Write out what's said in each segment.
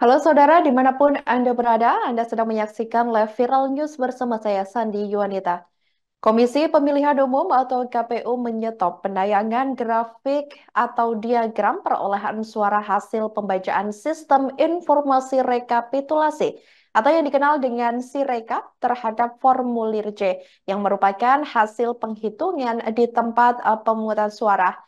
Halo saudara, dimanapun Anda berada, Anda sedang menyaksikan live viral news bersama saya, Sandi Yuwanita. Komisi Pemilihan Umum atau KPU menyetop penayangan grafik atau diagram perolehan suara hasil pembacaan sistem informasi rekapitulasi atau yang dikenal dengan Sirekap terhadap formulir C yang merupakan hasil penghitungan di tempat pemungutan suara.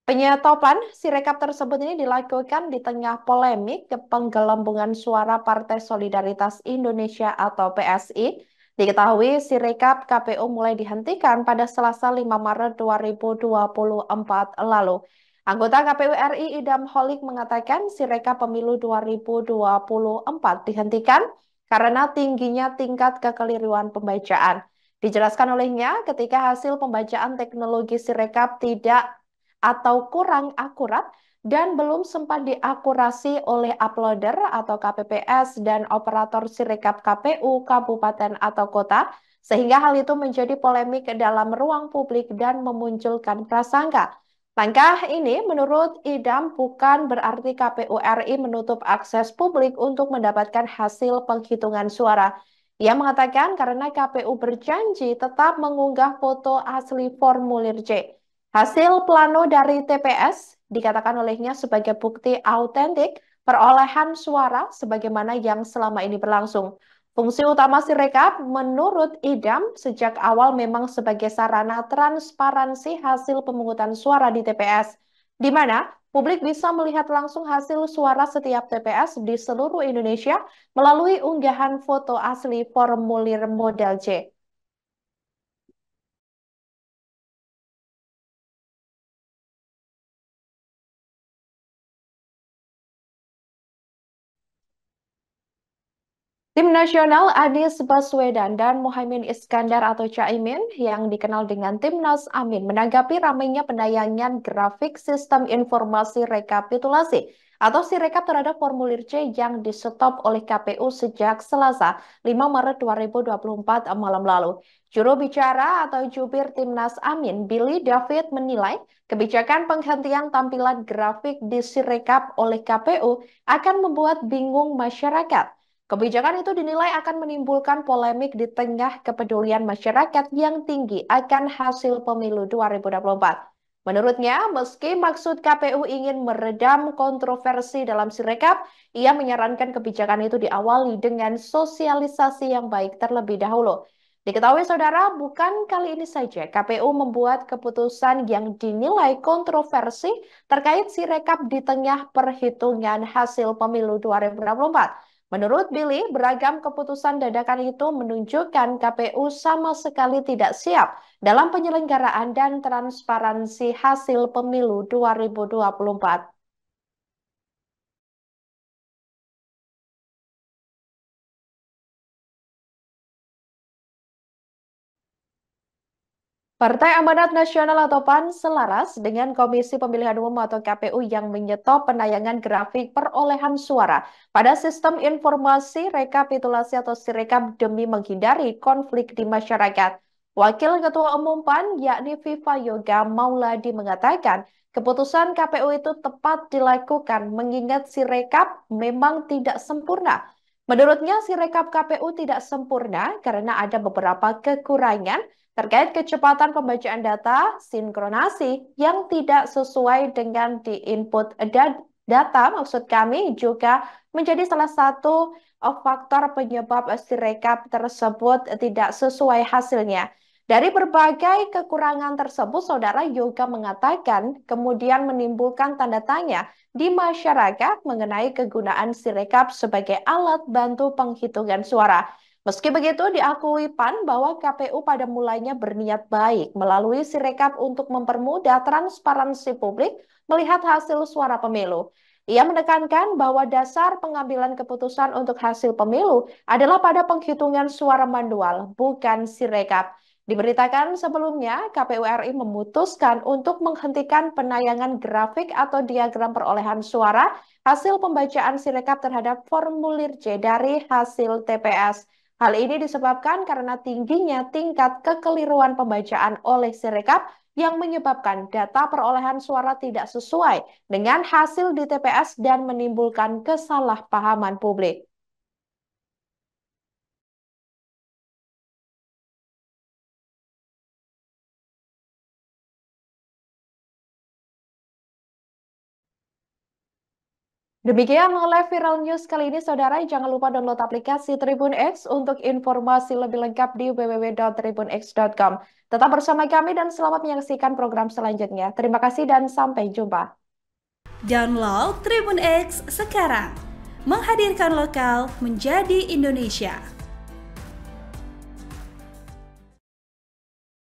Penyetopan Sirekap tersebut ini dilakukan di tengah polemik penggelembungan suara Partai Solidaritas Indonesia atau PSI. Diketahui Sirekap KPU mulai dihentikan pada Selasa 5 Maret 2024 lalu. Anggota KPU RI Idam Holik mengatakan Sirekap Pemilu 2024 dihentikan karena tingginya tingkat kekeliruan pembacaan. Dijelaskan olehnya, ketika hasil pembacaan teknologi Sirekap tidak atau kurang akurat dan belum sempat diakurasi oleh uploader atau KPPS dan operator Sirekap KPU kabupaten atau kota, sehingga hal itu menjadi polemik dalam ruang publik dan memunculkan prasangka. Langkah ini menurut Idam bukan berarti KPU RI menutup akses publik untuk mendapatkan hasil penghitungan suara. Ia mengatakan karena KPU berjanji tetap mengunggah foto asli formulir C. Hasil plano dari TPS dikatakan olehnya sebagai bukti autentik perolehan suara sebagaimana yang selama ini berlangsung. Fungsi utama Sirekap menurut Idam sejak awal memang sebagai sarana transparansi hasil pemungutan suara di TPS, di mana publik bisa melihat langsung hasil suara setiap TPS di seluruh Indonesia melalui unggahan foto asli formulir model C. Tim nasional Anies Baswedan dan Muhaimin Iskandar atau Caimin yang dikenal dengan Timnas Amin menanggapi ramainya penayangan grafik sistem informasi rekapitulasi atau Sirekap terhadap formulir C yang disetop oleh KPU sejak Selasa 5 Maret 2024 malam lalu. Juru bicara atau jubir Timnas Amin, Billy David menilai kebijakan penghentian tampilan grafik di Sirekap oleh KPU akan membuat bingung masyarakat. Kebijakan itu dinilai akan menimbulkan polemik di tengah kepedulian masyarakat yang tinggi akan hasil pemilu 2024. Menurutnya, meski maksud KPU ingin meredam kontroversi dalam Sirekap, ia menyarankan kebijakan itu diawali dengan sosialisasi yang baik terlebih dahulu. Diketahui saudara, bukan kali ini saja KPU membuat keputusan yang dinilai kontroversi terkait Sirekap di tengah perhitungan hasil pemilu 2024. Menurut Billy, beragam keputusan dadakan itu menunjukkan KPU sama sekali tidak siap dalam penyelenggaraan dan transparansi hasil pemilu 2024. Partai Amanat Nasional atau PAN selaras dengan Komisi Pemilihan Umum atau KPU yang menyetop penayangan grafik perolehan suara pada sistem informasi rekapitulasi atau Sirekap demi menghindari konflik di masyarakat. Wakil Ketua Umum PAN yakni Viva Yoga Mauladi mengatakan keputusan KPU itu tepat dilakukan mengingat Sirekap memang tidak sempurna. Menurutnya Sirekap KPU tidak sempurna karena ada beberapa kekurangan terkait kecepatan pembacaan data sinkronasi yang tidak sesuai dengan di-input data, maksud kami juga menjadi salah satu faktor penyebab Sirekap tersebut tidak sesuai hasilnya. Dari berbagai kekurangan tersebut, Saudara Yoga mengatakan kemudian menimbulkan tanda tanya di masyarakat mengenai kegunaan Sirekap sebagai alat bantu penghitungan suara. Meski begitu, diakui PAN bahwa KPU pada mulanya berniat baik melalui Sirekap untuk mempermudah transparansi publik melihat hasil suara pemilu. Ia menekankan bahwa dasar pengambilan keputusan untuk hasil pemilu adalah pada penghitungan suara manual, bukan Sirekap. Diberitakan sebelumnya, KPU RI memutuskan untuk menghentikan penayangan grafik atau diagram perolehan suara hasil pembacaan Sirekap terhadap formulir C dari hasil TPS. Hal ini disebabkan karena tingginya tingkat kekeliruan pembacaan oleh Sirekap yang menyebabkan data perolehan suara tidak sesuai dengan hasil di TPS dan menimbulkan kesalahpahaman publik. Demikian live viral news kali ini, saudara. Jangan lupa download aplikasi Tribun X untuk informasi lebih lengkap di www.tribunx.com. Tetap bersama kami dan selamat menyaksikan program selanjutnya. Terima kasih dan sampai jumpa. Download Tribun X sekarang. Menghadirkan lokal menjadi Indonesia.